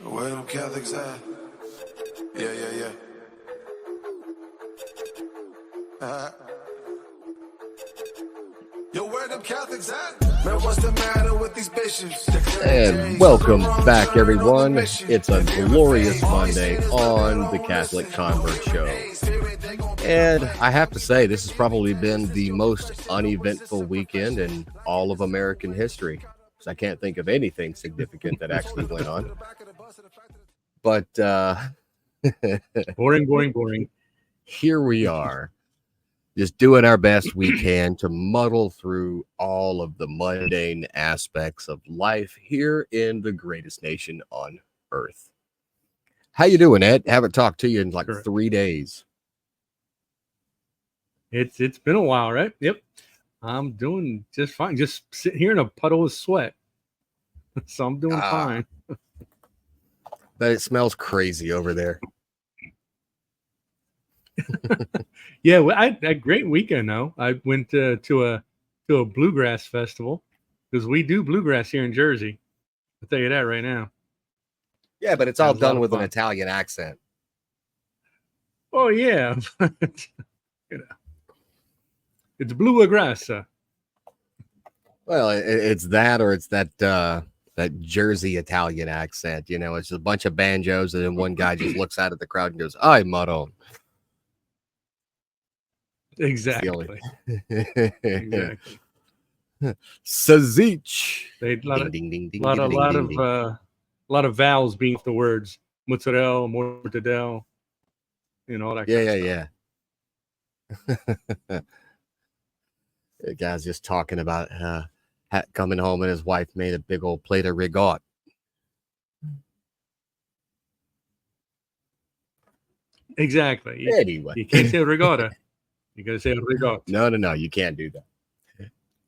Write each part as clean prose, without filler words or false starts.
Where them Catholics at? Yeah. Yo, where them Catholics at? Man, what's the matter with these bishops? And welcome back, everyone. It's a glorious Monday on the Catholic Convert Show. And I have to say, this has probably been the most uneventful weekend in all of American history. So I can't think of anything significant that actually went on. But boring. Here we are, just doing our best we can to muddle through all of the mundane aspects of life here in the greatest nation on earth. How you doing, Ed? Haven't talked to you in like 3 days. It's been a while, right? Yep. I'm doing just fine. Just sitting here in a puddle of sweat. So I'm doing fine. But it smells crazy over there. Yeah, well, I had a great weekend though. I went to a bluegrass festival because we do bluegrass here in Jersey. I'll tell you that right now. Yeah, but it's all done with an Italian accent. Oh yeah, it's bluegrass. Well, it's that, or it's that Jersey Italian accent. You know, it's just a bunch of banjos, and then one guy just looks out at the crowd and goes, "Ay, Maron." Exactly. Exactly. Sazich. A lot of vowels being the words mozzarella, mortadella, all that. Yeah. The guy's just talking about coming home and his wife made a big old plate of rigot. Exactly. Anyway, you can't say ricotta. You gotta say rigot. No, you can't do that.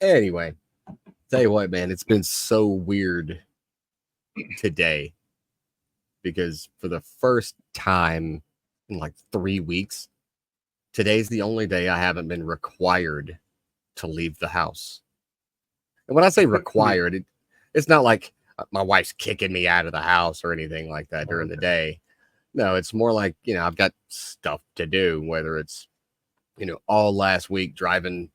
Anyway, tell you what, man, it's been so weird today because for the first time in like 3 weeks, today's the only day I haven't been required to leave the house. And when I say required, it's not like my wife's kicking me out of the house or anything like that during the day. No, it's more like, I've got stuff to do, whether it's, all last week driving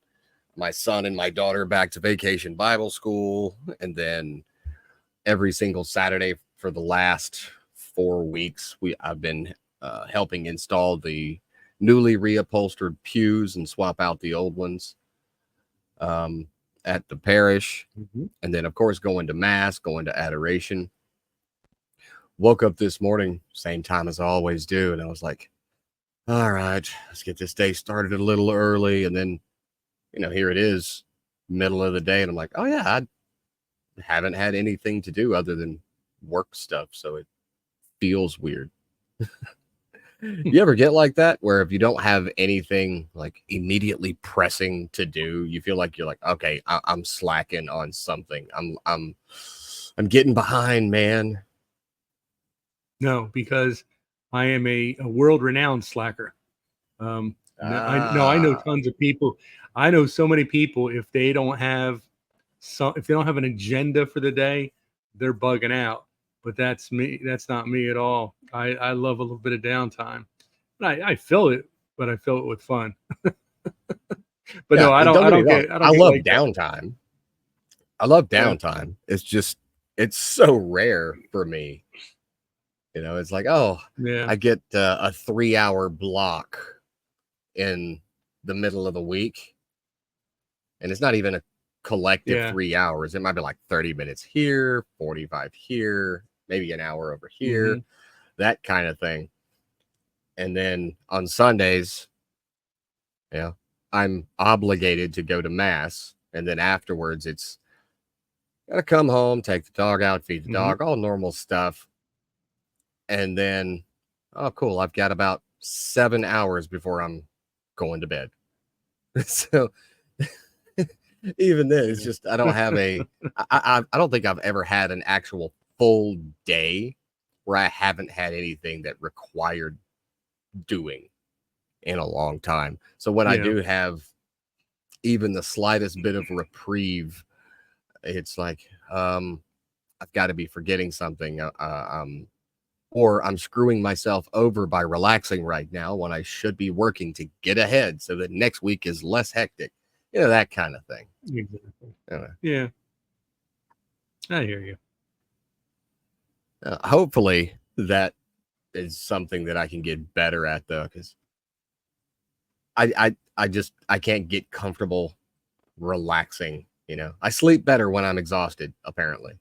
my son and my daughter back to Vacation Bible School. And then every single Saturday for the last 4 weeks, I've been helping install the newly reupholstered pews and swap out the old ones at the parish. Mm-hmm. And then, of course, going to Mass, going to adoration. Woke up this morning, same time as I always do. And I was like, all right, let's get this day started a little early. And then, here it is, middle of the day. And I'm like, oh, yeah, I haven't had anything to do other than work stuff. So it feels weird. You ever get like that where if you don't have anything like immediately pressing to do, you feel like you're like, okay, I'm slacking on something. I'm getting behind, man. No, because I am a world-renowned slacker. I know tons of people. I know so many people. If they don't have an agenda for the day, they're bugging out. But that's me. That's not me at all. I love a little bit of downtime. I feel it, but I feel it with fun. But no, I don't get. I love downtime. I love downtime. It's just, it's so rare for me. It's like, I get a 3-hour block in the middle of the week. And it's not even a collective 3 hours. It might be like 30 minutes here, 45 here, maybe an hour over here, that kind of thing. And then on Sundays, I'm obligated to go to Mass. And then afterwards, it's got to come home, take the dog out, feed the dog, all normal stuff. And then, oh, cool, I've got about 7 hours before I'm going to bed. So even then, it's just, I don't have I don't think I've ever had an actual full day where I haven't had anything that required doing in a long time. So when I do have even the slightest bit of reprieve, it's like, I've got to be forgetting something. or I'm screwing myself over by relaxing right now when I should be working to get ahead so that next week is less hectic. That kind of thing. Exactly. Anyway, Yeah. I hear you. hopefully that is something that I can get better at, though, because I can't get comfortable relaxing. I sleep better when I'm exhausted, apparently.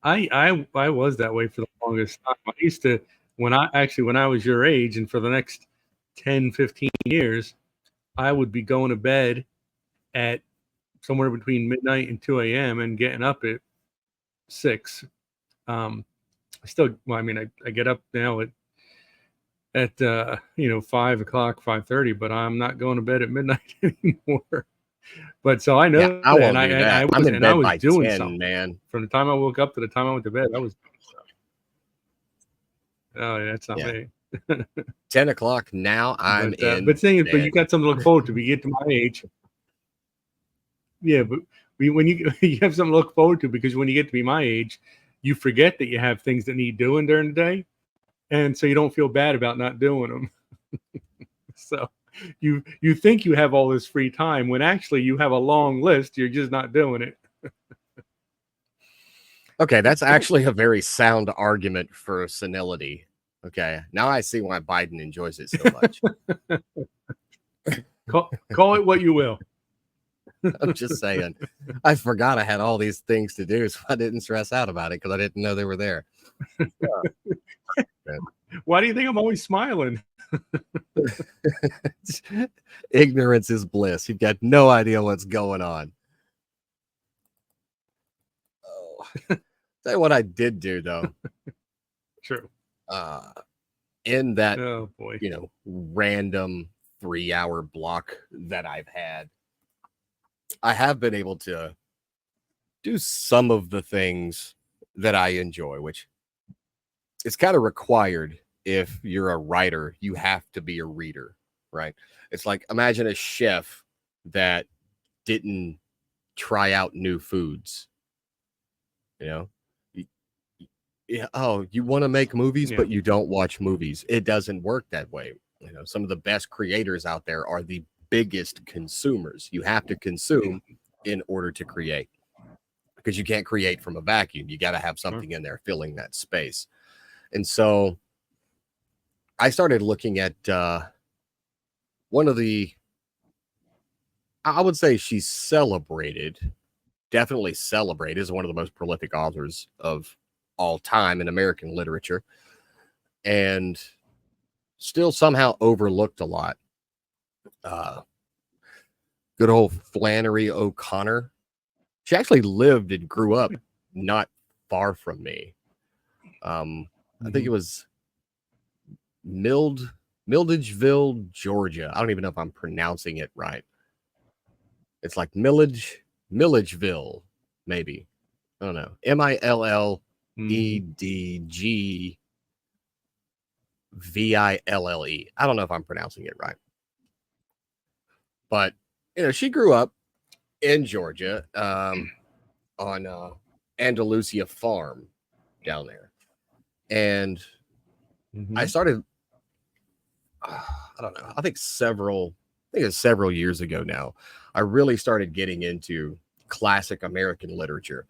I was that way for the longest time. I used to, when I was your age, and for the next 10, 15 years, I would be going to bed at somewhere between midnight and 2 a.m. and getting up at 6. I get up now at 5 o'clock, 5:30, but I'm not going to bed at midnight anymore. But so I know Yeah, I that, won't do that. I'm in bed by doing 10, something, man. from the time I woke up to the time I went to bed. I was doing something. Oh, yeah, that's not me. 10 o'clock now, I'm in but thing is, bed. but you got something to look forward to. We get to my age. Yeah, but when you you have something to look forward to, because when you get to be my age, you forget that you have things that need doing during the day, and so you don't feel bad about not doing them. So you think you have all this free time when actually you have a long list. You're just not doing it. Okay, that's actually a very sound argument for senility. Okay, now I see why Biden enjoys it so much. Call it what you will. I'm just saying. I forgot I had all these things to do, so I didn't stress out about it because I didn't know they were there. Why do you think I'm always smiling? Ignorance is bliss. You've got no idea what's going on. Oh, tell you what I did do, though. True. In that, oh boy, random 3-hour block that I've had, I have been able to do some of the things that I enjoy, which it's kind of required. If you're a writer, you have to be a reader, right? It's like, imagine a chef that didn't try out new foods. Oh, you want to make movies, but you don't watch movies. It doesn't work that way. Some of the best creators out there are the biggest consumers. You have to consume in order to create, because you can't create from a vacuum. You got to have something in there filling that space. And so I started looking at one of the, I would say she's definitely celebrated as one of the most prolific authors of all time in American literature, and still somehow overlooked a lot. Good old Flannery O'Connor. She actually lived and grew up not far from me. I think it was Mildageville, Georgia. I don't even know if I'm pronouncing it right. It's like Milledgeville, maybe. I don't know. Milledgeville. I don't know if I'm pronouncing it right. But, she grew up in Georgia on Andalusia Farm down there. And I started, I don't know, I think it's several years ago now, I really started getting into classic American literature,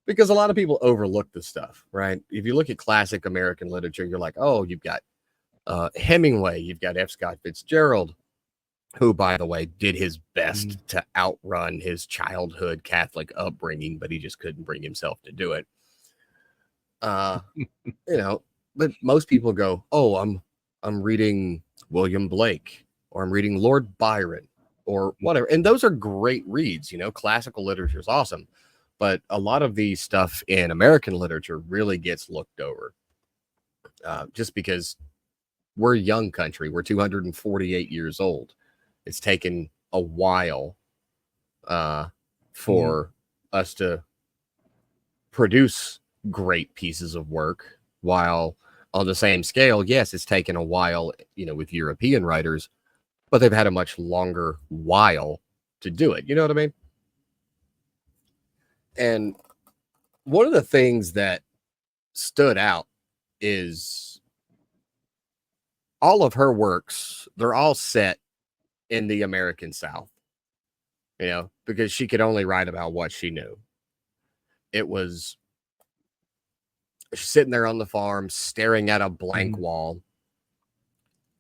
because a lot of people overlook this stuff, right? If you look at classic American literature, you're like, oh, you've got Hemingway, you've got F. Scott Fitzgerald, who, by the way, did his best to outrun his childhood Catholic upbringing, but he just couldn't bring himself to do it. But most people go, oh, I'm reading William Blake, or I'm reading Lord Byron, or whatever. And those are great reads. Classical literature is awesome. But a lot of the stuff in American literature really gets looked over, just because we're a young country. We're 248 years old. It's taken a while for us to produce great pieces of work, while on the same scale, yes, it's taken a while, with European writers, but they've had a much longer while to do it. You know what I mean? And one of the things that stood out is all of her works, they're all set in the American South, because she could only write about what she knew. It was she's sitting there on the farm staring at a blank wall,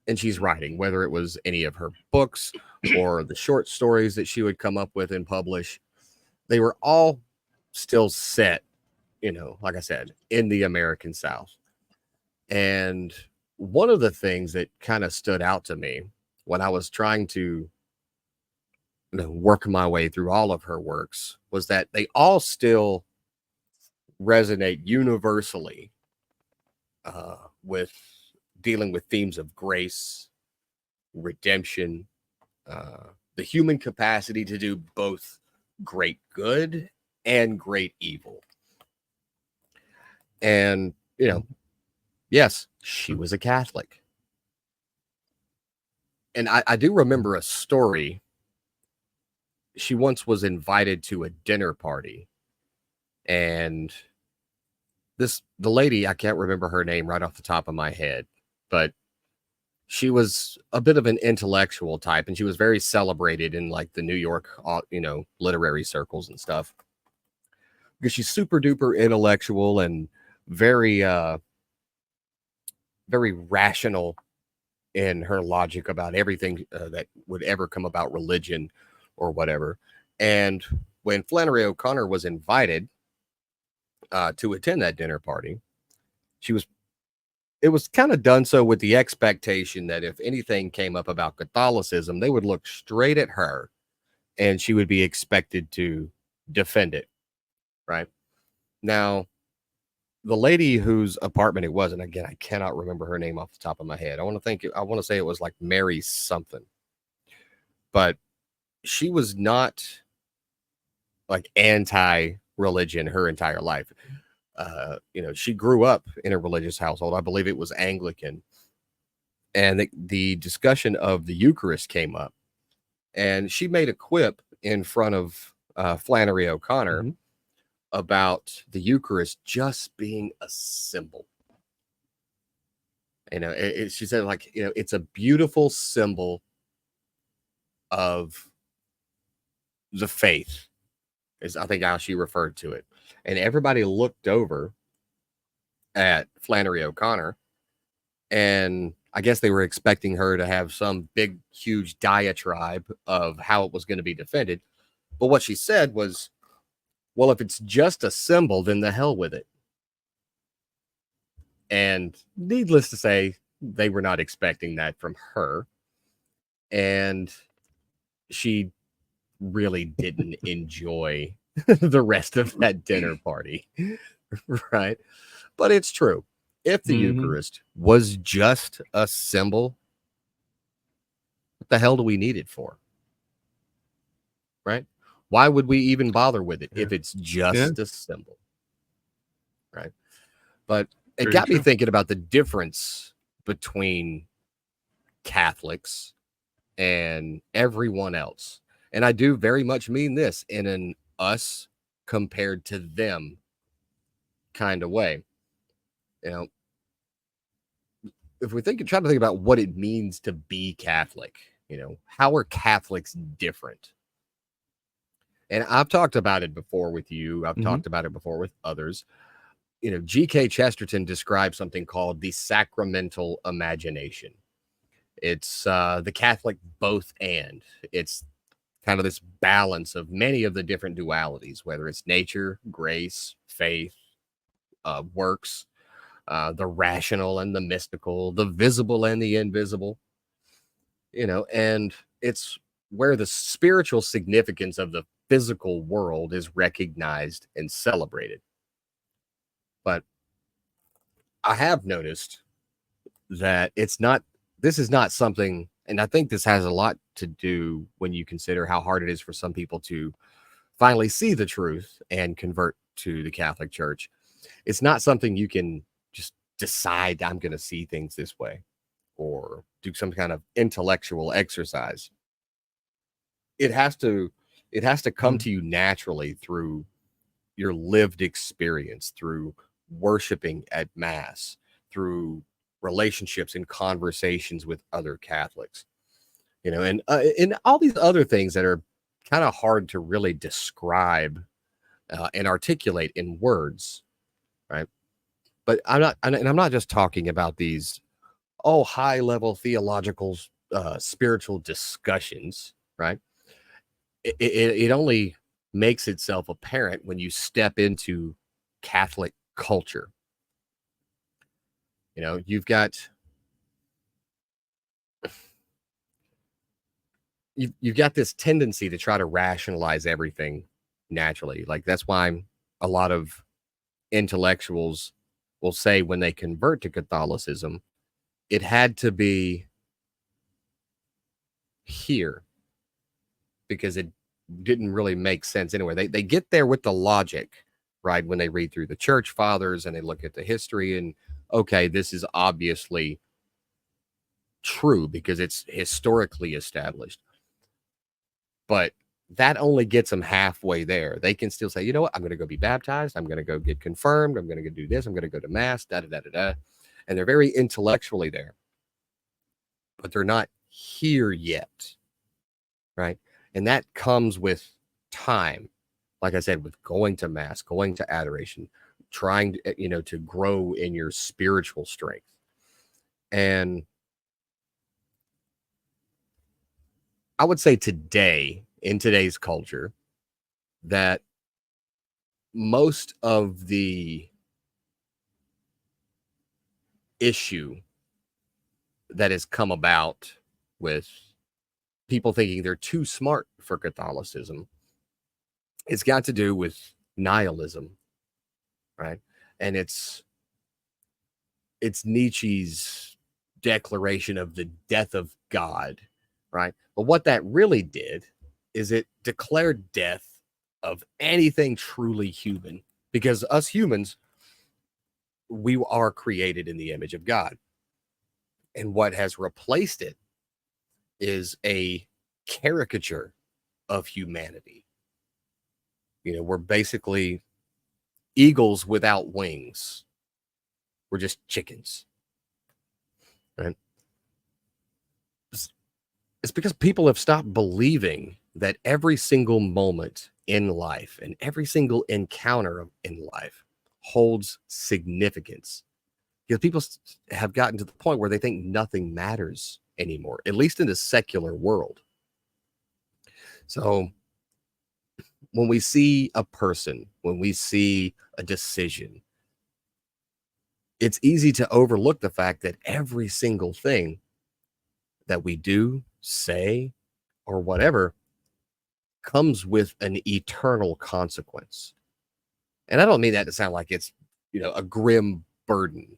and she's writing, whether it was any of her books or the short stories that she would come up with and publish. They were all still set, like I said, in the American South. And one of the things that kind of stood out to me when I was trying to work my way through all of her works was that they all still resonate universally with dealing with themes of grace, redemption, the human capacity to do both great good and great evil. And, yes, she was a Catholic. And I do remember a story. She once was invited to a dinner party, and the lady, I can't remember her name right off the top of my head, but she was a bit of an intellectual type, and she was very celebrated in like the New York, literary circles and stuff, because she's super duper intellectual and very, very rational in her logic about everything that would ever come about religion or whatever. And when Flannery O'Connor was invited to attend that dinner party, it was kind of done so with the expectation that if anything came up about Catholicism, they would look straight at her and she would be expected to defend it. Right now, the lady whose apartment it was, and again, I cannot remember her name off the top of my head. I want to say it was like Mary something, but she was not like anti-religion her entire life. She grew up in a religious household. I believe it was Anglican. And the discussion of the Eucharist came up. And she made a quip in front of Flannery O'Connor about the Eucharist just being a symbol. She said, like, it's a beautiful symbol of the faith, is I think how she referred to it. And everybody looked over at Flannery O'Connor, and I guess they were expecting her to have some big, huge diatribe of how it was going to be defended. But what she said was, well, if it's just a symbol, then the hell with it. And needless to say, they were not expecting that from her. And she really didn't enjoy the rest of that dinner party. Right? But it's true. If the Eucharist was just a symbol, what the hell do we need it for? Right? Why would we even bother with it if it's just a symbol? Right? But it got me thinking about the difference between Catholics and everyone else. And I do very much mean this in an us compared to them kind of way. If we try to think about what it means to be Catholic, how are Catholics different? And I've talked about it before with you. I've talked about it before with others. G.K. Chesterton describes something called the sacramental imagination. It's the Catholic both and. It's kind of this balance of many of the different dualities, whether it's nature, grace, faith, works, the rational and the mystical, the visible and the invisible, and it's where the spiritual significance of the physical world is recognized and celebrated. But I have noticed that this is not something, and I think this has a lot to do when you consider how hard it is for some people to finally see the truth and convert to the Catholic Church. It's not something you can just decide I'm going to see things this way or do some kind of intellectual exercise. It has to come to you naturally through your lived experience through worshiping at mass, through relationships and conversations with other Catholics, and all these other things that are kind of hard to really describe and articulate in words, right? But I'm not just talking about these high level theological, spiritual discussions, right? It only makes itself apparent when you step into Catholic culture. You've got this tendency to try to rationalize everything naturally. Like that's why a lot of intellectuals will say when they convert to Catholicism, it had to be here because it didn't really make sense anyway. They get there with the logic, right? When they read through the church fathers and they look at the history and, okay, this is obviously true because it's historically established. But that only gets them halfway there. They can still say, you know what, I'm going to go be baptized. I'm going to go get confirmed. I'm going to go do this. I'm going to go to mass, da, da, da, da, da. And they're very intellectually there, but they're not here yet, right? And that comes with time. Like I said, with going to mass, going to adoration, trying to, to grow in your spiritual strength. And I would say today, in today's culture, that most of the issue that has come about with people thinking they're too smart for Catholicism, it's got to do with nihilism, right? And it's Nietzsche's declaration of the death of God, right? But what that really did is it declared death of anything truly human, because us humans, we are created in the image of God. And what has replaced it is a caricature of humanity. We're basically eagles without wings. We're just chickens, right? It's because people have stopped believing that every single moment in life and every single encounter in life holds significance. Because people have gotten to the point where they think nothing matters anymore, at least in the secular world. So when we see a person, when we see a decision, it's easy to overlook the fact that every single thing that we do, say, or whatever comes with an eternal consequence. And I don't mean that to sound like it's, a grim burden,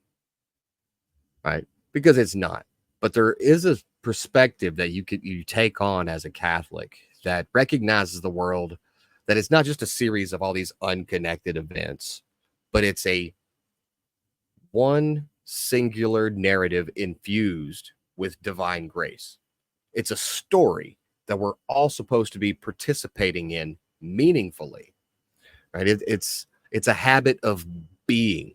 right? Because it's not. But there is a perspective that you take on as a Catholic that recognizes the world, that it's not just a series of all these unconnected events, but it's a one singular narrative infused with divine grace. It's a story that we're all supposed to be participating in meaningfully, right? It's a habit of being.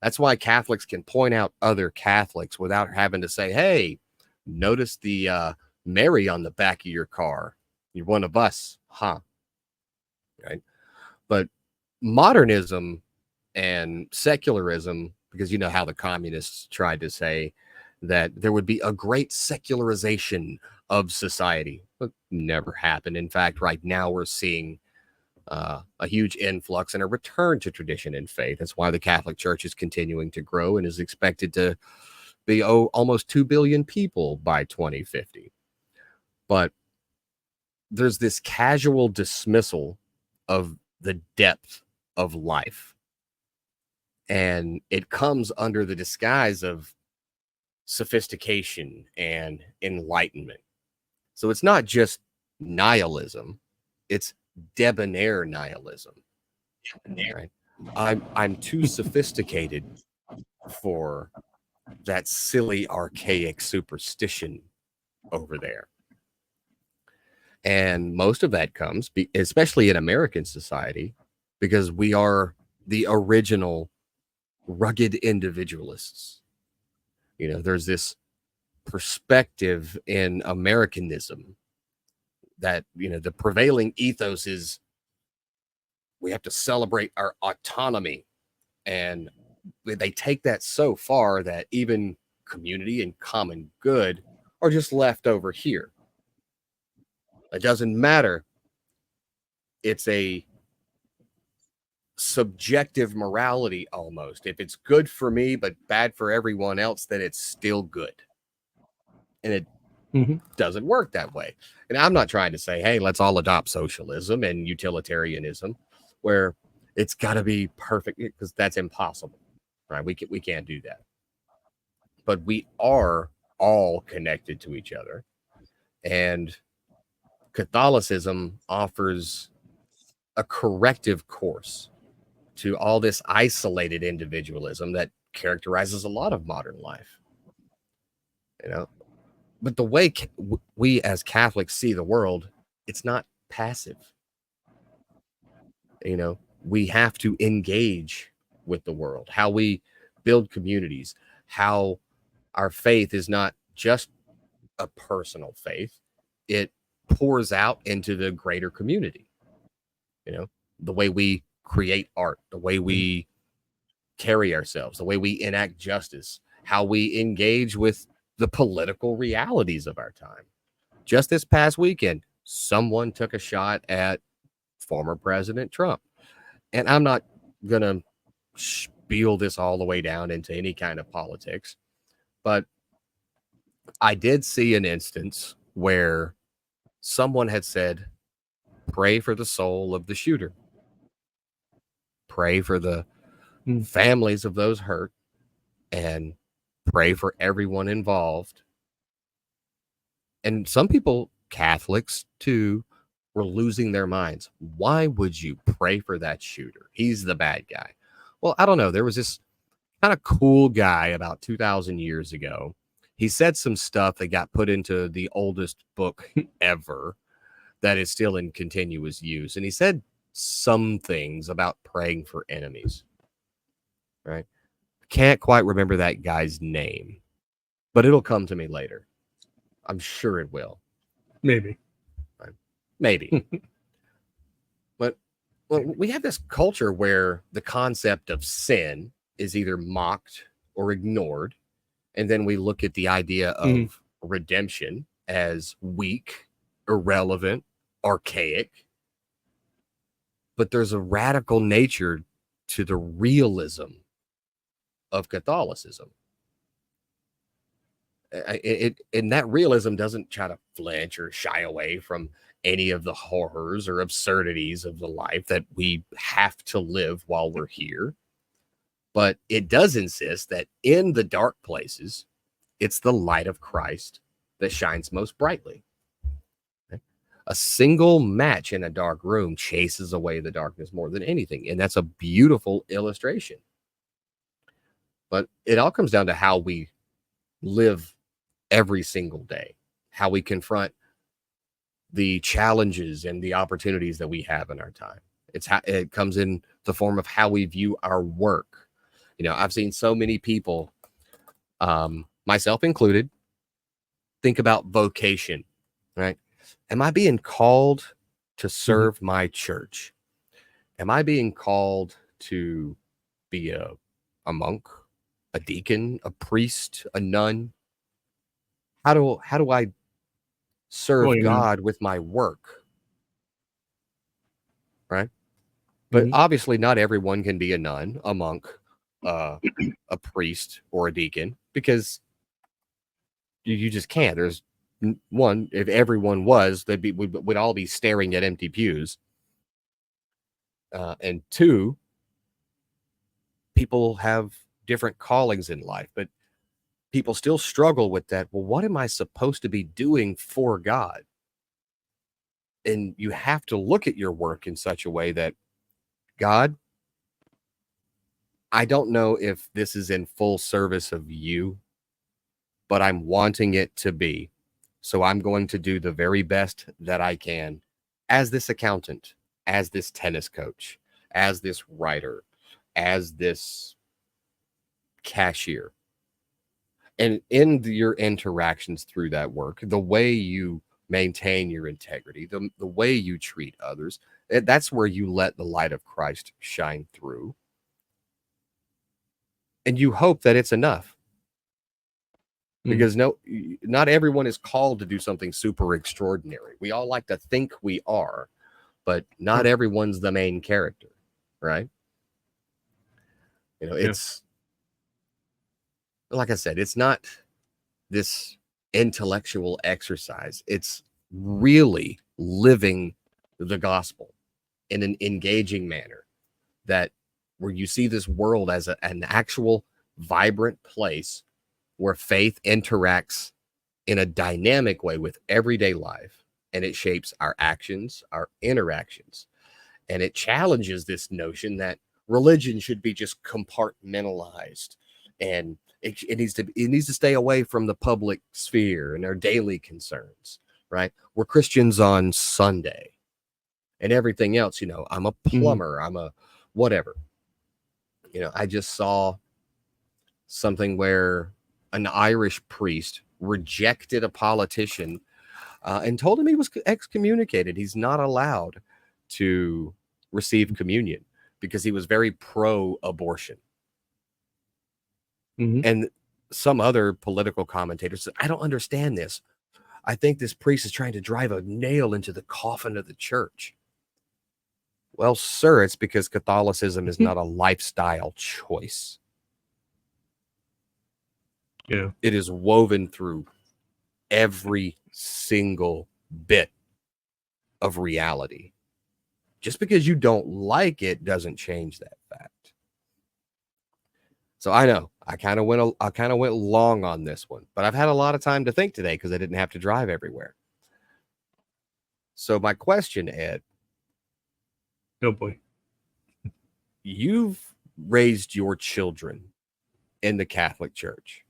That's why Catholics can point out other Catholics without having to say, hey, notice the Mary on the back of your car. You're one of us, huh? Right? But modernism and secularism, because you know how the communists tried to say that there would be a great secularization of society. It never happened. In fact, right now we're seeing a huge influx and a return to tradition and faith. That's why the Catholic Church is continuing to grow and is expected to be almost 2 billion people by 2050. But there's this casual dismissal of the depth of life. And it comes under the disguise of sophistication and enlightenment. So it's not just nihilism, it's debonair nihilism. Right? I'm too sophisticated for that silly archaic superstition over there. And most of that comes, especially in American society, because we are the original rugged individualists. You know, there's this perspective in Americanism that, you know, the prevailing ethos is we have to celebrate our autonomy. And they take that so far that even community and common good are just left over here. It doesn't matter. It's a subjective morality almost. If it's good for me but bad for everyone else, then it's still good. And it doesn't work that way. And I'm not trying to say, hey, let's all adopt socialism and utilitarianism where it's got to be perfect, because that's impossible, right? We can't do that. But we are all connected to each other. And Catholicism offers a corrective course to all this isolated individualism that characterizes a lot of modern life. You know, but the way we as Catholics see the world, it's not passive. You know, we have to engage with the world, how we build communities, how our faith is not just a personal faith, it pours out into the greater community. You know, the way we create art, the way we carry ourselves, the way we enact justice, how we engage with the political realities of our time. Just this past weekend, someone took a shot at former President Trump. And I'm not going to spiel this all the way down into any kind of politics, but I did see an instance where someone had said, pray for the soul of the shooter. Pray for the families of those hurt, and pray for everyone involved. And some people, Catholics too, were losing their minds. Why would you pray for that shooter? He's the bad guy. Well, I don't know. There was this kind of cool guy about 2,000 years ago. He said some stuff that got put into the oldest book ever that is still in continuous use. And he said some things about praying for enemies, right? Can't quite remember that guy's name, but it'll come to me later. I'm sure it will. Maybe. Right? Maybe. But well, we have this culture where the concept of sin is either mocked or ignored. And then we look at the idea of redemption as weak, irrelevant, archaic. But there's a radical nature to the realism of Catholicism. And that realism doesn't try to flinch or shy away from any of the horrors or absurdities of the life that we have to live while we're here. But it does insist that in the dark places, it's the light of Christ that shines most brightly. Okay? A single match in a dark room chases away the darkness more than anything. And that's a beautiful illustration. But it all comes down to how we live every single day, how we confront the challenges and the opportunities that we have in our time. It comes in the form of how we view our work. You know, I've seen so many people, myself included, think about vocation, right? Am I being called to serve my church? Am I being called to be a monk, a deacon, a priest, a nun? How do I serve God with my work? Right? But obviously not everyone can be a nun, a monk, a priest, or a deacon, because you just can't. There's one, if everyone was, we'd all be staring at empty pews. And two, people have different callings in life, but people still struggle with that. Well, what am I supposed to be doing for God? And you have to look at your work in such a way that, God, I don't know if this is in full service of you, but I'm wanting it to be. So I'm going to do the very best that I can as this accountant, as this tennis coach, as this writer, as this cashier. And in your interactions through that work, the way you maintain your integrity, the way you treat others, that's where you let the light of Christ shine through. And you hope that it's enough. Because not everyone is called to do something super extraordinary. We all like to think we are, but not everyone's the main character, right? It's like I said, it's not this intellectual exercise. It's really living the gospel in an engaging manner, that where you see this world as an actual vibrant place where faith interacts in a dynamic way with everyday life, and it shapes our actions, our interactions, and it challenges this notion that religion should be just compartmentalized, and it needs to stay away from the public sphere and our daily concerns, right? We're Christians on Sunday, and everything else, I'm a plumber, I'm a whatever. I just saw something where an Irish priest rejected a politician and told him he was excommunicated. He's not allowed to receive communion because he was very pro-abortion. And some other political commentators said, I don't understand this. I think this priest is trying to drive a nail into the coffin of the church. Well, sir, it's because Catholicism is not a lifestyle choice. Yeah. It is woven through every single bit of reality. Just because you don't like it doesn't change that fact. So I know I kind of went long on this one, but I've had a lot of time to think today because I didn't have to drive everywhere. So my question, Ed. Oh boy. You've raised your children in the Catholic Church.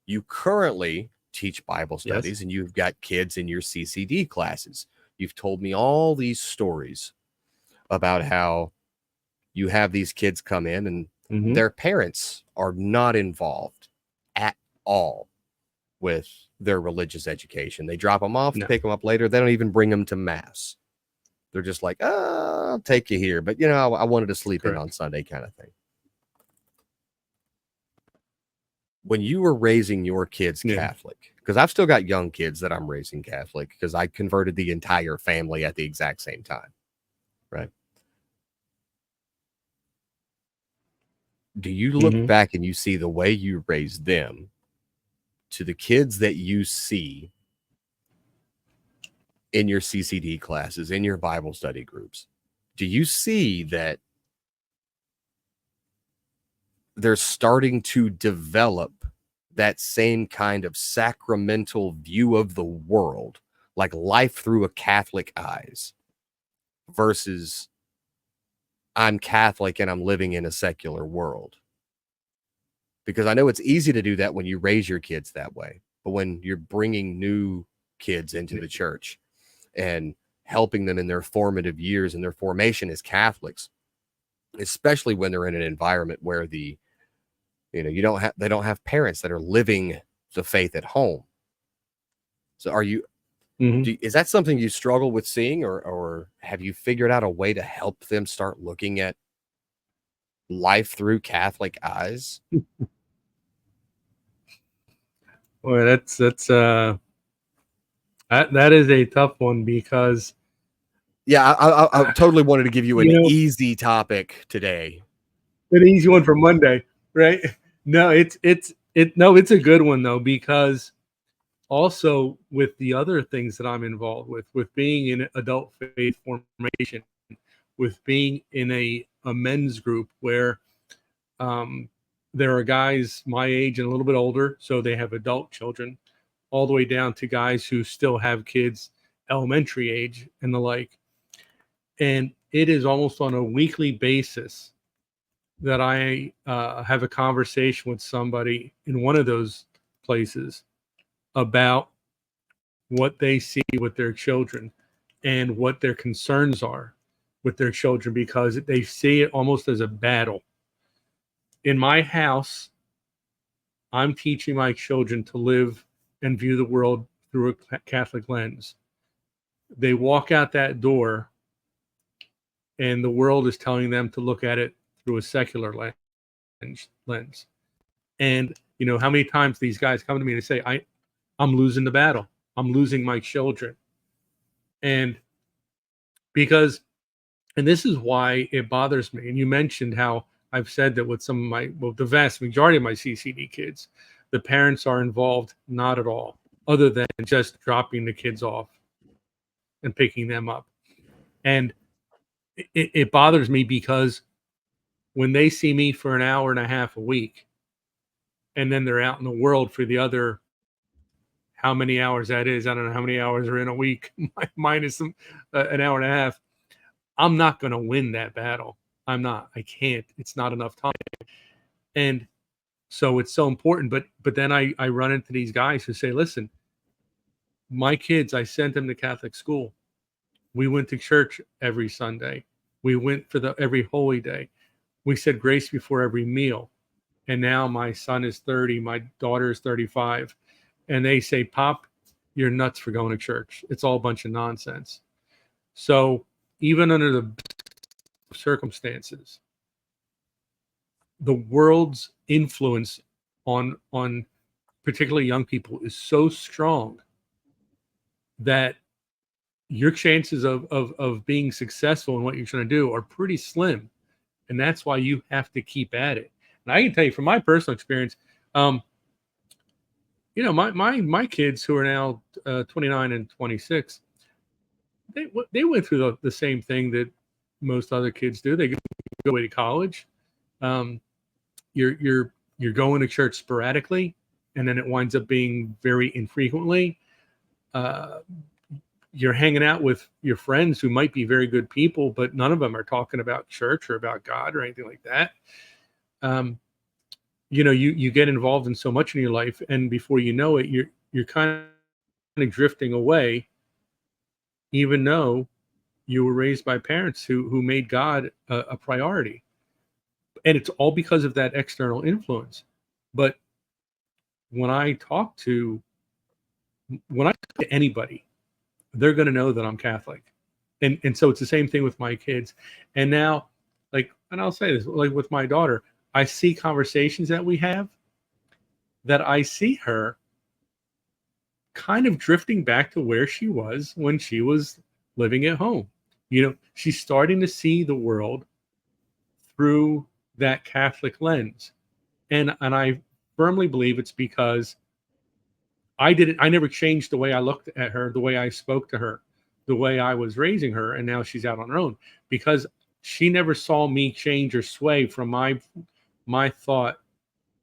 You currently teach Bible studies, and you've got kids in your CCD classes. You've told me all these stories about how you have these kids come in and their parents are not involved at all with their religious education. They drop them off, pick them up later. They don't even bring them to mass. They're just like, I'll take you here, but I wanted to sleep in on Sunday kind of thing. When you were raising your kids Catholic, because I've still got young kids that I'm raising Catholic because I converted the entire family at the exact same time, right? Do you look back and you see the way you raised them to the kids that you see in your CCD classes, in your Bible study groups? Do you see that they're starting to develop that same kind of sacramental view of the world, like life through a Catholic eyes, versus I'm Catholic and I'm living in a secular world? Because I know it's easy to do that when you raise your kids that way, but when you're bringing new kids into the church and helping them in their formative years and their formation as Catholics, especially when they're in an environment where they don't have parents that are living the faith at home. So are you, is that something you struggle with seeing, or have you figured out a way to help them start looking at life through Catholic eyes? Boy, that is a tough one because I totally wanted to give you an easy topic today. An easy one for Monday, right? No, it's a good one though, because also with the other things that I'm involved with being in adult faith formation, with being in a men's group where there are guys my age and a little bit older, so they have adult children, all the way down to guys who still have kids elementary age and the like. And it is almost on a weekly basis that I have a conversation with somebody in one of those places about what they see with their children and what their concerns are. with their children because they see it almost as a battle. In my house, I'm teaching my children to live and view the world through a Catholic lens. They walk out that door and the world is telling them to look at it through a secular lens. And you know how many times these guys come to me and say, I'm losing the battle. I'm losing my children. And this is why it bothers me. And you mentioned how I've said that with some of the vast majority of my CCD kids, the parents are involved not at all, other than just dropping the kids off and picking them up. And it bothers me because when they see me for an hour and a half a week, and then they're out in the world for the other, how many hours that is, I don't know how many hours are in a week, minus an hour and a half, I'm not going to win that battle. I'm not. I can't. It's not enough time. And so it's so important. But then I run into these guys who say, listen, my kids, I sent them to Catholic school. We went to church every Sunday. We went for every holy day. We said grace before every meal. And now my son is 30. My daughter is 35. And they say, Pop, you're nuts for going to church. It's all a bunch of nonsense. So even under the circumstances, the world's influence on particularly young people is so strong that your chances of being successful in what you're trying to do are pretty slim. And that's why you have to keep at it. And I can tell you from my personal experience, you know, my kids who are now 29 and 26, they went through the same thing that most other kids do. They go away to college. You're going to church sporadically, and then it winds up being very infrequently. You're hanging out with your friends who might be very good people, but none of them are talking about church or about God or anything like that. You know, you get involved in so much in your life, and before you know it, you're kind of drifting away, even though you were raised by parents who made God a priority. And it's all because of that external influence. But when I talk to anybody, they're going to know that I'm Catholic. And so it's the same thing with my kids. And now, and I'll say this, like with my daughter, I see conversations that we have that I see her kind of drifting back to where she was when she was living at home. You know, she's starting to see the world through that Catholic lens. And I firmly believe it's because I never changed the way I looked at her, the way I spoke to her, the way I was raising her, and now she's out on her own, because she never saw me change or sway from my thought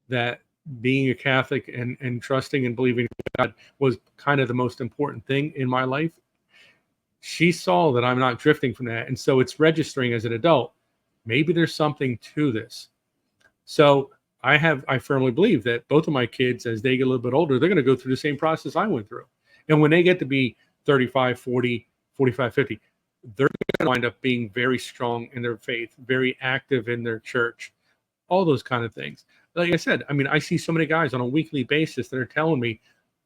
that being a Catholic and trusting and believing in God was kind of the most important thing in my life. She saw that I'm not drifting from that. And so it's registering as an adult. Maybe there's something to this. So I firmly believe that both of my kids, as they get a little bit older, they're going to go through the same process I went through. And when they get to be 35, 40, 45, 50, they're going to wind up being very strong in their faith, very active in their church, all those kind of things. Like I said, I mean, I see so many guys on a weekly basis that are telling me,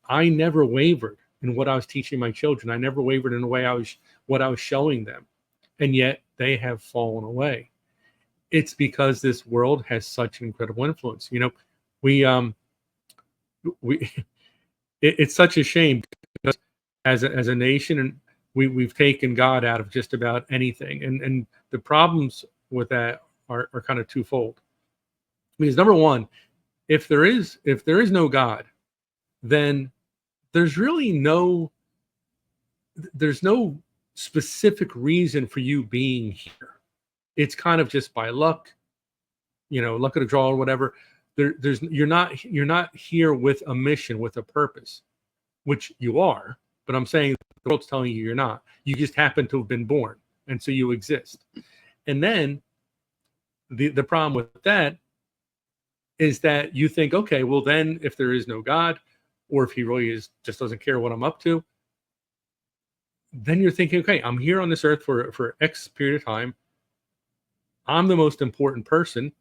I never wavered in what I was teaching my children. I never wavered in the way what I was showing them. And yet they have fallen away. It's because this world has such an incredible influence. You know, it's such a shame because as a nation, and we've taken God out of just about anything. And the problems with that are kind of twofold. Because number one, if there is no God, then there's no specific reason for you being here. It's kind of just by luck, you know, luck of the draw or whatever. You're not here with a mission, with a purpose, which you are. But I'm saying the world's telling you you're not. You just happen to have been born, and so you exist. And then the problem with that is that you think, okay, well then if there is no God, or if he really just doesn't care what I'm up to, then you're thinking, okay, I'm here on this earth for X period of time. I'm the most important person.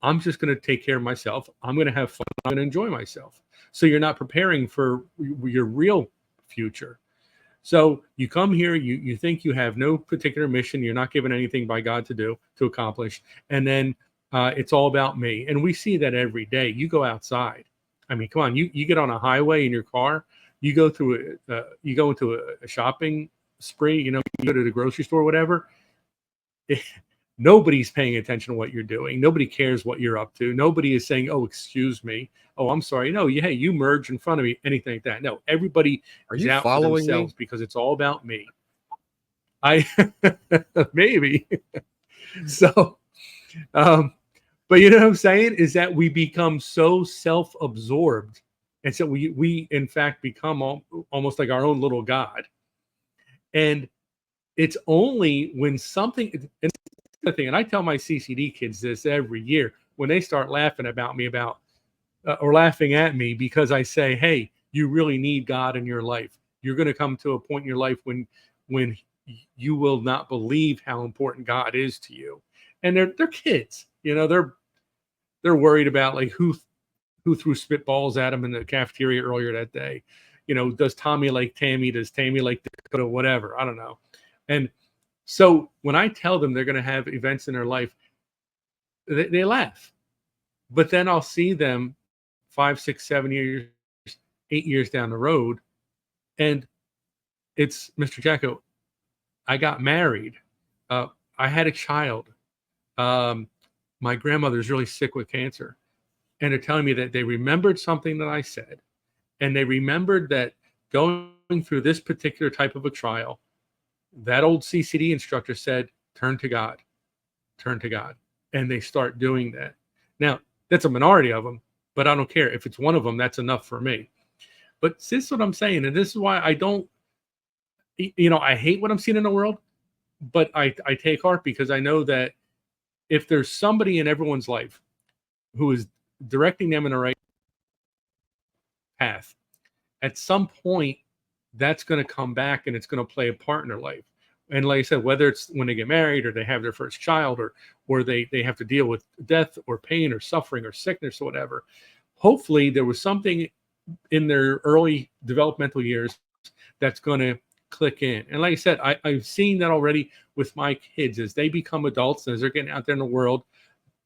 I'm just going to take care of myself. I'm going to have fun. I'm going to enjoy myself. So you're not preparing for your real future. So you come here, you think you have no particular mission. You're not given anything by God to accomplish. And then it's all about me. And we see that every day. You go outside. I mean, come on, you get on a highway in your car, you go through you go into a shopping spree, you go to the grocery store, whatever. Nobody's paying attention to what you're doing. Nobody cares what you're up to. Nobody is saying, "Oh, excuse me. Oh, I'm sorry." No, hey, you merge in front of me, anything like that. No, everybody is out for themselves because it's all about me. I maybe. So, but you know what I'm saying is that we become so self-absorbed, and so we in fact become almost like our own little God. And it's only when something. And I tell my CCD kids this every year when they start laughing about me or laughing at me because I say, "Hey, you really need God in your life. You're going to come to a point in your life when you will not believe how important God is to you." And they're kids, they're worried about like who threw spitballs at them in the cafeteria earlier that day. Does Tommy like Tammy? Does Tammy like Dakota? Whatever. I don't know. And so when I tell them they're going to have events in their life, they laugh. But then I'll see them 5, 6, 7 years, 8 years down the road, and it's Mr. Jacko. I got married. I had a child. My grandmother's really sick with cancer, and they're telling me that they remembered something that I said, and they remembered that going through this particular type of a trial, that old CCD instructor said, turn to God, and they start doing that. Now, that's a minority of them, but I don't care. If it's one of them, that's enough for me. But this is what I'm saying, and this is why I don't, I hate what I'm seeing in the world, but I take heart because I know that if there's somebody in everyone's life who is directing them in the right path, at some point, that's going to come back and it's going to play a part in their life. And like I said, whether it's when they get married or they have their first child or they have to deal with death or pain or suffering or sickness or whatever, hopefully there was something in their early developmental years that's going to click in. And like I said, I've seen that already with my kids as they become adults and as they're getting out there in the world,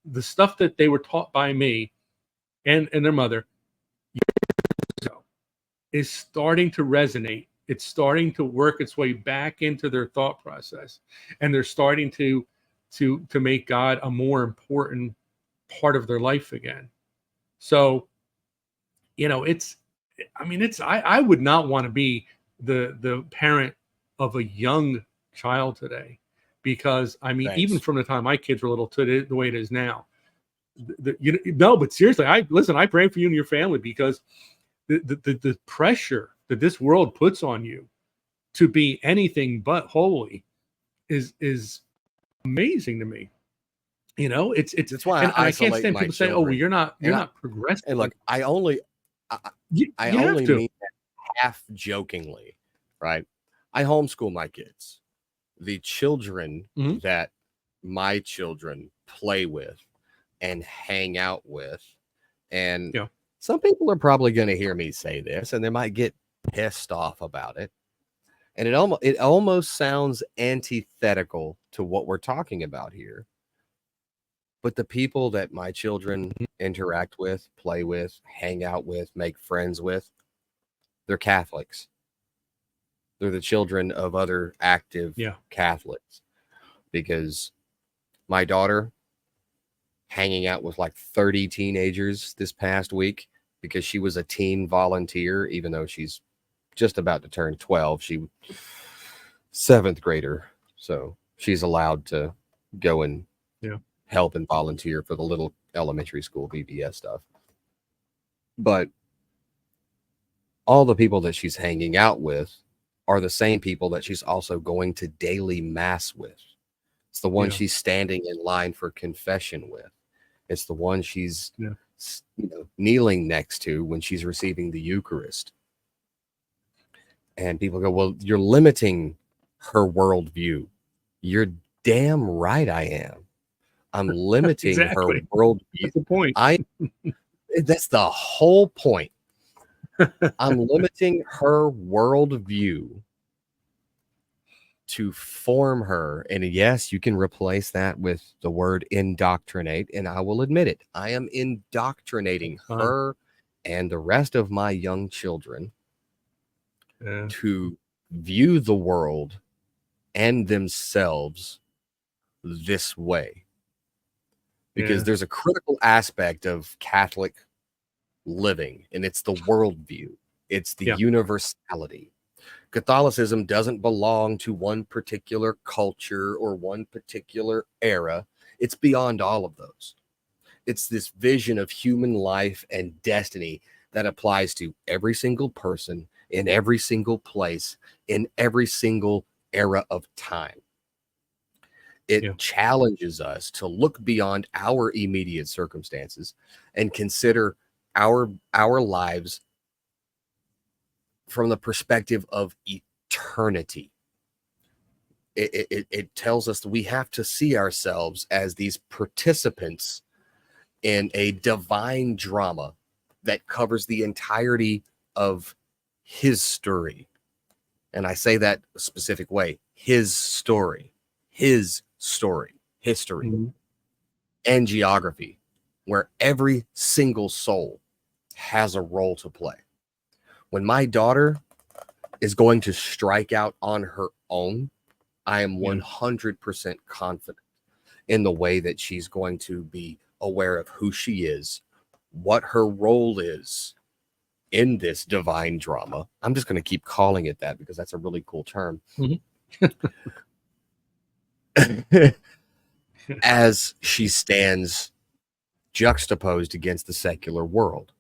the stuff that they were taught by me and their mother is starting to resonate. It's starting to work its way back into their thought process, and they're starting to make God a more important part of their life again. So, I would not want to be the parent of a young child today, because Thanks. Even from the time my kids were little to the way it is now, but seriously, I pray for you and your family because the pressure that this world puts on you to be anything but holy is amazing to me. It's why I can't stand people say, "Oh, well, you're not progressing." And look, I only mean that half jokingly, right? I homeschool my kids. The children that my children play with and hang out with, and some people are probably going to hear me say this, and they might get pissed off about it. And it almost sounds antithetical to what we're talking about here. But the people that my children interact with, play with, hang out with, make friends with, they're Catholics. They're the children of other active Catholics. Because my daughter hanging out with like 30 teenagers this past week because she was a teen volunteer, even though she's just about to turn 12. She 7th grader. So she's allowed to go and help and volunteer for the little elementary school VBS stuff. But all the people that she's hanging out with are the same people that she's also going to daily mass with. It's the one she's standing in line for confession with. It's the one she's kneeling next to when she's receiving the Eucharist. And people go, well, you're limiting her worldview. You're damn right I am. I'm limiting Exactly. her worldview. That's the point. That's the whole point. I'm limiting her worldview to form her. And yes, you can replace that with the word indoctrinate. And I will admit it. I am indoctrinating her and the rest of my young children to view the world and themselves this way. Because there's a critical aspect of Catholic living, and it's the worldview. It's the universality. Catholicism doesn't belong to one particular culture or one particular era. It's beyond all of those. It's this vision of human life and destiny that applies to every single person in every single place in every single era of time. It challenges us to look beyond our immediate circumstances and consider our lives from the perspective of eternity. It tells us that we have to see ourselves as these participants in a divine drama that covers the entirety of his story. And I say that a specific way, his story, history, and geography, where every single soul has a role to play. When my daughter is going to strike out on her own, I am 100% confident in the way that she's going to be aware of who she is, what her role is in this divine drama. I'm just going to keep calling it that because that's a really cool term. As she stands juxtaposed against the secular world.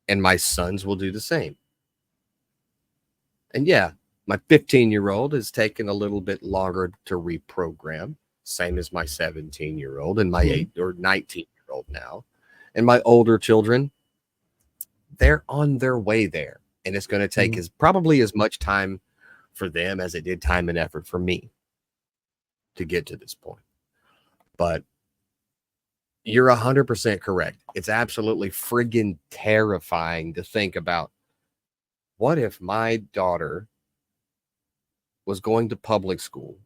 And my sons will do the same. And my 15-year-old has taken a little bit longer to reprogram, same as my 17-year-old and my 8 or 19-year-old now. And my older children, they're on their way there. And it's going to take probably as much time for them as it did time and effort for me to get to this point. But you're 100% correct. It's absolutely friggin' terrifying to think about, what if my daughter was going to public school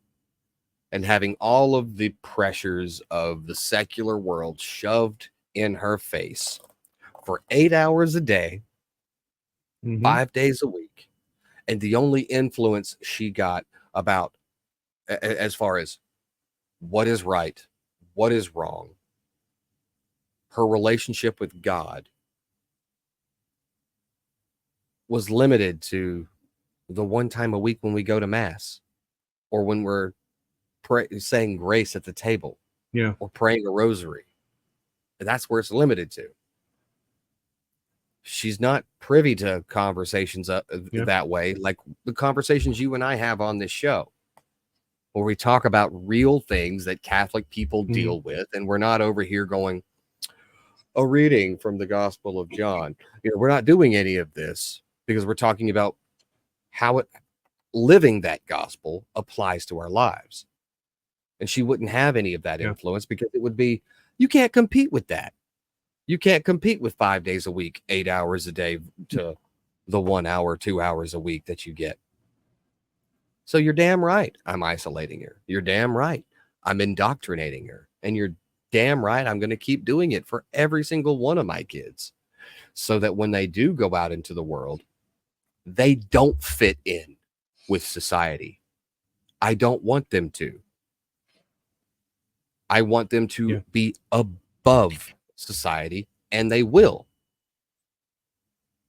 and having all of the pressures of the secular world shoved in her face for 8 hours a day, 5 days a week, and the only influence she got about as far as what is right, what is wrong, her relationship with God was limited to the one time a week when we go to mass or when we're saying grace at the table or praying a rosary. And that's where it's limited to. She's not privy to conversations that way, like the conversations you and I have on this show, where we talk about real things that Catholic people deal with. And we're not over here going, a reading from the Gospel of John. We're not doing any of this because we're talking about how living that gospel applies to our lives. And she wouldn't have any of that influence because it would be, you can't compete with that. You can't compete with 5 days a week, 8 hours a day to the 1 hour, 2 hours a week that you get. So you're damn right I'm isolating her. You're damn right I'm indoctrinating her. And you're damn right I'm going to keep doing it for every single one of my kids, so that when they do go out into the world, they don't fit in with society. I don't want them to. I want them to be above society, and they will.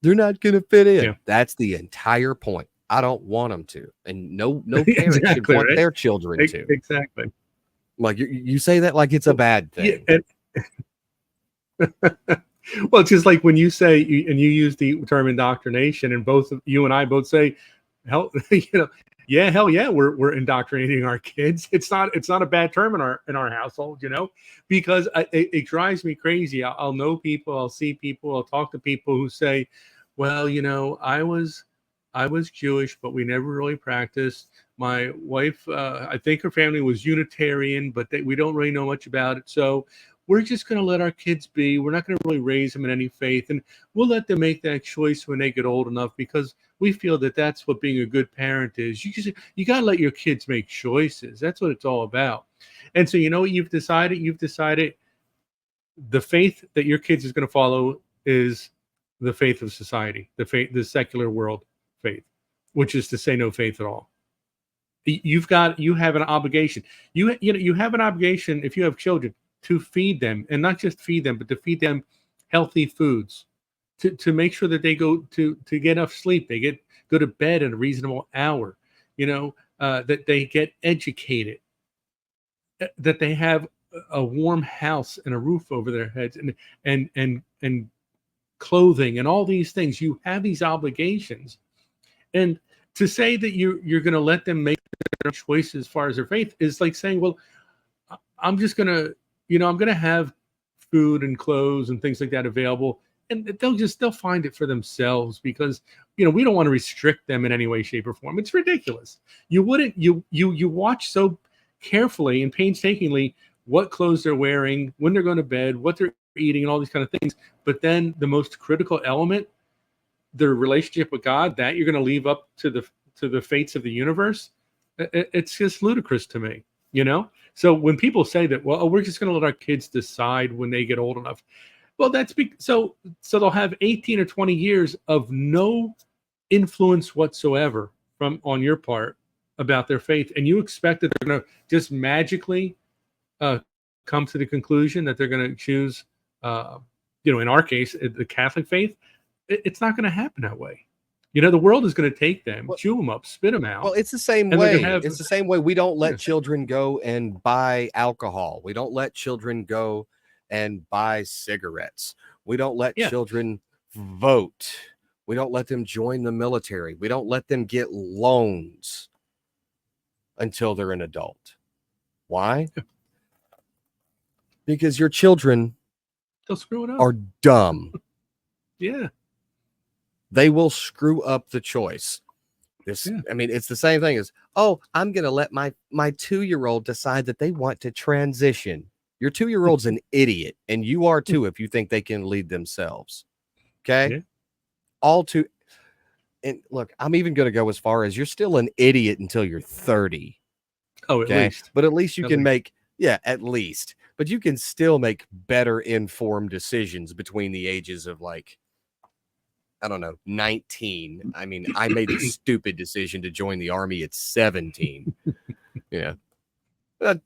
They're not going to fit in. That's the entire point. I don't want them to. And no parent should want their children to. Exactly. Like you say that like it's a bad thing. Well, it's just like when you say, and you use the term indoctrination, and both you and I both say, hell, hell yeah, we're indoctrinating our kids. It's not a bad term in our household, because it drives me crazy. I'll know people, I'll see people, I'll talk to people who say, well, I was Jewish, but we never really practiced. My wife, I think her family was Unitarian, but we don't really know much about it. So we're just going to let our kids be. We're not going to really raise them in any faith, and we'll let them make that choice when they get old enough, because we feel that that's what being a good parent is. You got to let your kids make choices. That's what it's all about. And so you know what you've decided? You've decided the faith that your kids is going to follow is the faith of society, the secular world faith, which is to say no faith at all. You have an obligation. You have an obligation, if you have children, to feed them, and not just feed them, but to feed them healthy foods, to make sure that they go to get enough sleep, go to bed at a reasonable hour, that they get educated, that they have a warm house and a roof over their heads, and clothing and all these things. You have these obligations, and to say that you're going to let them make their choices as far as their faith is like saying, well, I'm just going to, I'm going to have food and clothes and things like that available, and they'll find it for themselves, because we don't want to restrict them in any way, shape, or form. It's ridiculous. You watch so carefully and painstakingly what clothes they're wearing, when they're going to bed, what they're eating, and all these kind of things. But then the most critical element, their relationship with God, that you're going to leave up to the fates of the universe. It's just ludicrous to me, So when people say that, well, we're just going to let our kids decide when they get old enough, well, so they'll have 18 or 20 years of no influence whatsoever on your part about their faith, and you expect that they're going to just magically come to the conclusion that they're going to choose, in our case, the Catholic faith. It's not going to happen that way. The world is going to take them, chew them up, spit them out. Well, it's the same way. It's the same way. We don't let children go and buy alcohol. We don't let children go and buy cigarettes. We don't let children vote. We don't let them join the military. We don't let them get loans until they're an adult. Why? Because your children they'll screw it up. Are dumb. Yeah. They will screw up the choice. I mean, it's the same thing as, I'm going to let my 2-year-old decide that they want to transition. Your 2-year-old's an idiot, and you are too if you think they can lead themselves. Okay? Yeah. And look, I'm even going to go as far as you're still an idiot until you're 30. Oh, at least. But at least you can make, at least. But you can still make better informed decisions between the ages of 19. I mean, I made a stupid decision to join the army at 17. Don't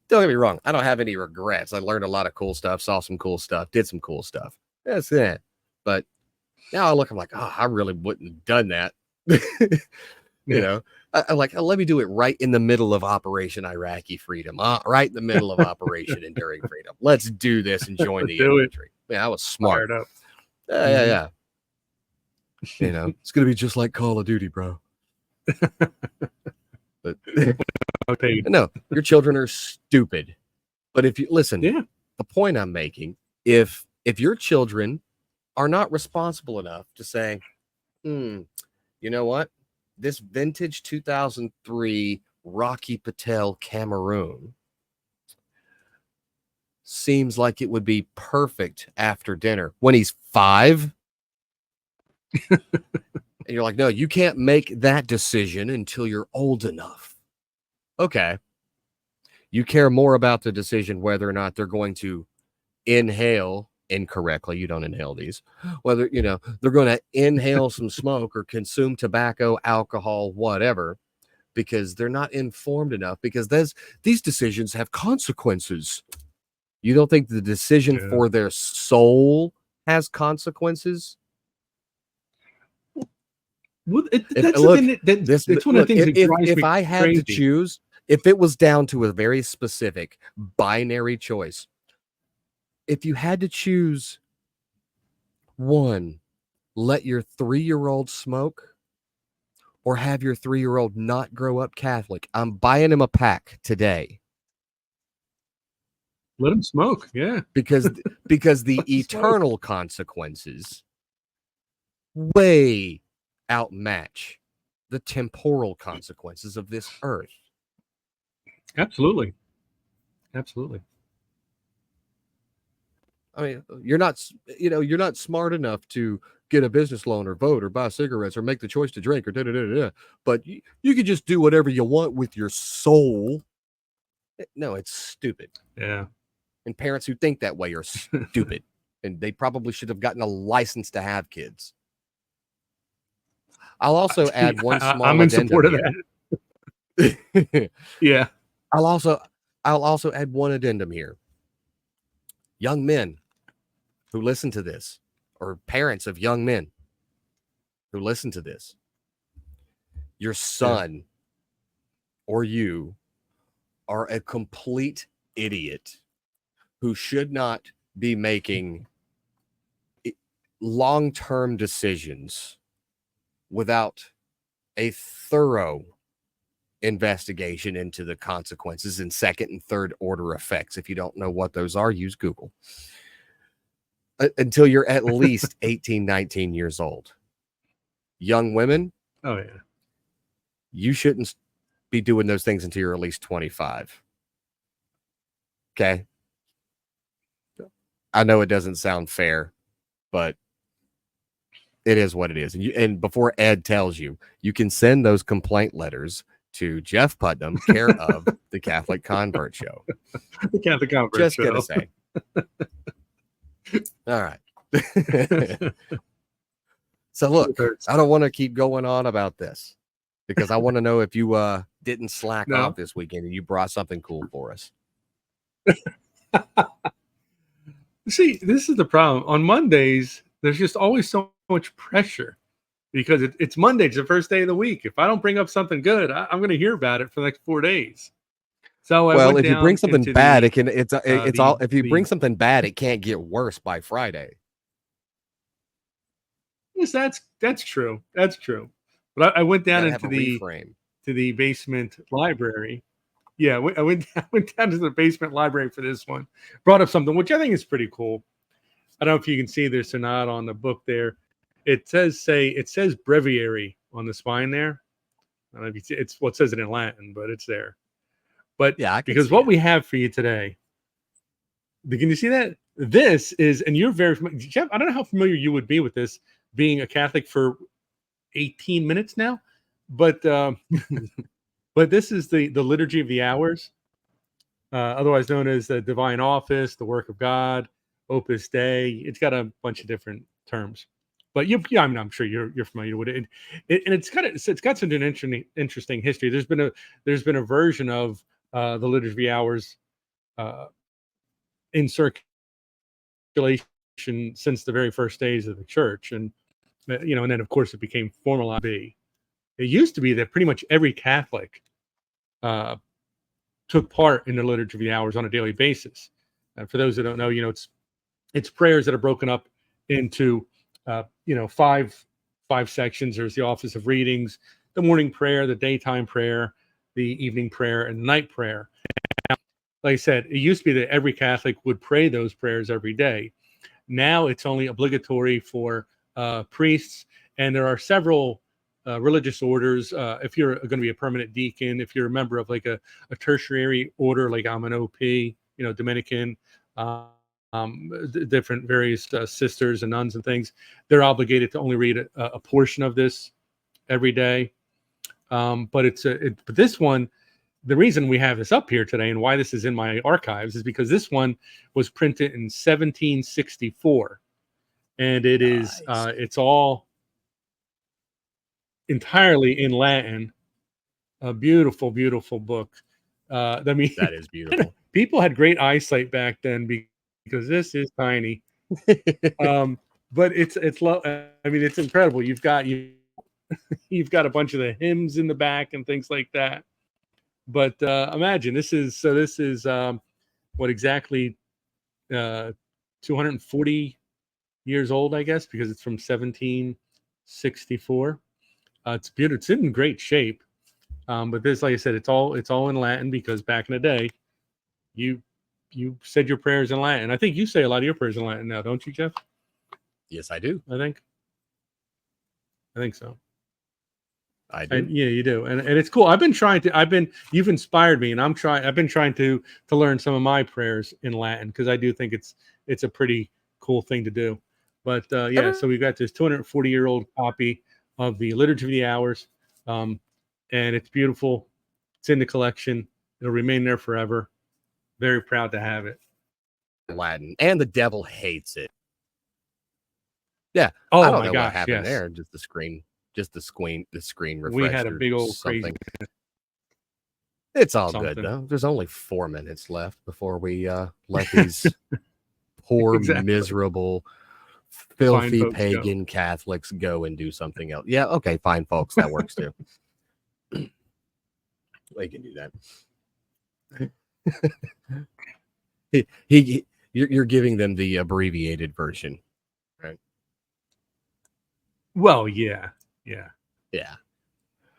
get me wrong. I don't have any regrets. I learned a lot of cool stuff, saw some cool stuff, did some cool stuff. That's it. But now I look, I'm like, I really wouldn't have done that. Let me do it right in the middle of Operation Iraqi Freedom, right in the middle of Operation Enduring Freedom. Let's do this and join the infantry. Yeah, I was smart. Fired up. Yeah. It's gonna be just like Call of Duty, bro. But no, your children are stupid. But if you listen, the point I'm making, if your children are not responsible enough to say, you know what? This vintage 2003 Rocky Patel Cameroon seems like it would be perfect after dinner when he's 5. And you're like, no, you can't make that decision until you're old enough. Okay. You care more about the decision whether or not they're going to inhale incorrectly. You don't inhale these. Whether, they're going to inhale some smoke or consume tobacco, alcohol, whatever, because they're not informed enough, because these decisions have consequences. You don't think the decision for their soul has consequences? Well, that's one of the things that drives me if I had crazy. to choose, if it was down to a very specific binary choice, if you had to choose one, let your 3-year-old smoke or have your 3-year-old not grow up Catholic, I'm buying him a pack today. Let him smoke, yeah. Because the eternal consequences way outmatch the temporal consequences of this earth. Absolutely. Absolutely. I mean, you're not smart enough to get a business loan or vote or buy cigarettes or make the choice to drink or da-da-da-da-da, but you could just do whatever you want with your soul. No, it's stupid. Yeah. And parents who think that way are stupid. And they probably should have gotten a license to have kids. I'll also add one small I'm in addendum support of here. that. Yeah. I'll also add one addendum here. Young men who listen to this, or parents of young men who listen to this, your son or you are a complete idiot who should not be making long-term decisions without a thorough investigation into the consequences and second and third order effects. If you don't know what those are, use Google. Until you're at least 18, 19 years old. Young women, Oh, yeah. you shouldn't be doing those things until you're at least 25. Okay? I know it doesn't sound fair, but it is what it is. And before Ed tells you, you can send those complaint letters to Jeff Putnam, care of the Catholic Convert Show. The Catholic Convert Just Show. gonna say. All right. So look, I don't want to keep going on about this because I want to know if you didn't slack off this weekend and you brought something cool for us. See, this is the problem. On Mondays, there's just always so much pressure because it's Monday. It's the first day of the week. If I don't bring up something good, I'm going to hear about it for the next 4 days. So if you bring something bad, if you bring something bad, it can't get worse by Friday. Yes, that's true. That's true. But I went down into the basement library. Yeah, I went down to the basement library for this one. Brought up something which I think is pretty cool. I don't know if you can see this or not on the book there. It says breviary on the spine there. I don't know if you see, it says it in Latin, but it's there. But yeah, because what we have for you today, can you see that? This is, and you're very familiar, Jeff. I don't know how familiar you would be with this, being a Catholic for 18 minutes now, but but this is the Liturgy of the Hours, otherwise known as the Divine Office, the Work of God, Opus Dei. It's got a bunch of different terms, but I'm sure you're familiar with it. And it's got such an interesting history. There's been a version of the Liturgy of the Hours in circulation since the very first days of the church, and and then of course it became formalized. It used to be that pretty much every Catholic took part in the Liturgy of the Hours on a daily basis. And for those that don't know, it's prayers that are broken up into five sections. There's the Office of Readings, the morning prayer, the daytime prayer, the evening prayer, and the night prayer. Like I said, it used to be that every Catholic would pray those prayers every day. Now it's only obligatory for priests, and there are several religious orders. If you're going to be a permanent deacon, if you're a member of like a tertiary order, like I'm an OP, Dominican, different various sisters and nuns and things, they're obligated to only read a portion of this every day. But this one, the reason we have this up here today and why this is in my archives is because this one was printed in 1764, and it is it's all entirely in Latin. A beautiful, beautiful book. I mean, that is beautiful. People had great eyesight back then because this is tiny. But it's incredible. You've got a bunch of the hymns in the back and things like that. But imagine this is what exactly 240 years old, I guess, because it's from 1764. It's beautiful. It's in great shape. But this, like I said, it's all in Latin because back in the day, you said your prayers in Latin. I think you say a lot of your prayers in Latin now, don't you, Jeff? Yes, I do. I think. I think so. I do. And yeah, you do, and it's cool. You've inspired me, and I've been trying to learn some of my prayers in Latin, because I do think it's a pretty cool thing to do. But yeah, so we've got this 240-year-old copy of the Liturgy of the Hours, and it's beautiful. It's in the collection. It'll remain there forever. Very proud to have it. Latin, and the devil hates it. Yeah. Oh I don't my know gosh, what happened yes. there. Just the screen refreshed. We had a or big old something. crazy It's all something. good though. There's only 4 minutes left before we let these poor, Exactly. miserable, filthy folks pagan Catholics go and do something else. Yeah, okay, fine, folks. That works too. We can do that. You're giving them the abbreviated version, right? Well, yeah.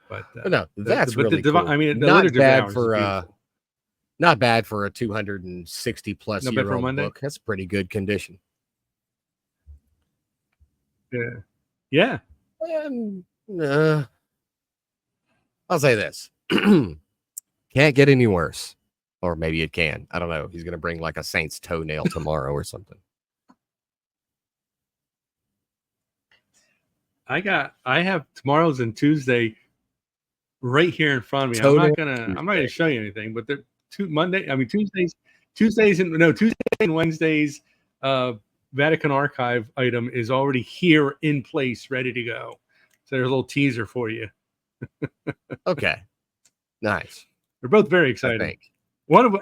But no, that's really cool. I mean, the not Liturgy of the bad Hours is for beautiful. not bad for a 260 plus Not bad for a year old Monday? book. That's pretty good condition. Yeah. I'll say this. Can't get any worse. Or maybe it can. I don't know. He's going to bring like a saint's toenail tomorrow or something. I have tomorrow's and Tuesday right here in front of me. Toenail I'm not gonna show you anything, but they're Tuesdays and Wednesdays, Vatican Archive item is already here in place, ready to go. So there's a little teaser for you. Okay. Nice. They're both very exciting. One of them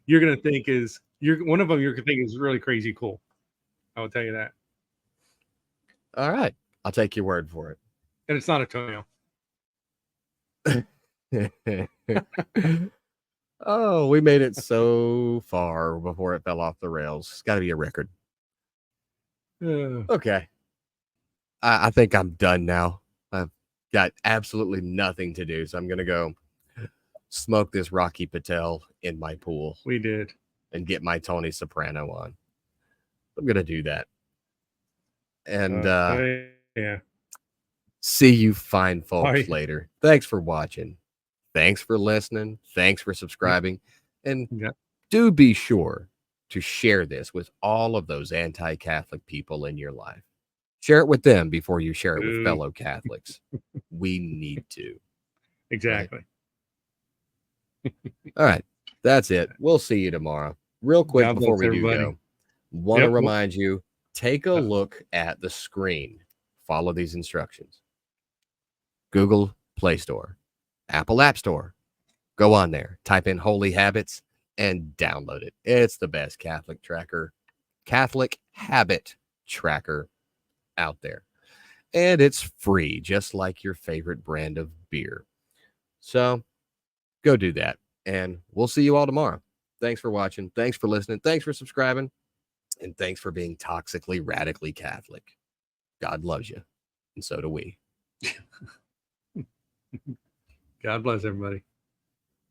you're gonna think is really crazy cool. I will tell you that. All right. I'll take your word for it. And it's not a toenail. Oh, we made it so far before it fell off the rails. It's got to be a record. Okay. I think I'm done now. I've got absolutely nothing to do, so I'm going to go smoke this Rocky Patel in my pool. We did. And get my Tony Soprano on. I'm going to do that. And yeah. See you fine folks later. Thanks for watching. Thanks for listening. Thanks for subscribing. And do be sure to share this with all of those anti-Catholic people in your life. Share it with them before you share it with fellow Catholics. We need to. Exactly. Right? All right. That's it. We'll see you tomorrow. Real quick before we do go, want to remind you, take a look at the screen. Follow these instructions. Google Play Store, Apple App Store. Go on there, type in Holy Habits, and download it. It's the best Catholic habit tracker out there. And it's free, just like your favorite brand of beer. So go do that. And we'll see you all tomorrow. Thanks for watching. Thanks for listening. Thanks for subscribing. And thanks for being toxically, radically Catholic. God loves you. And so do we. God bless everybody.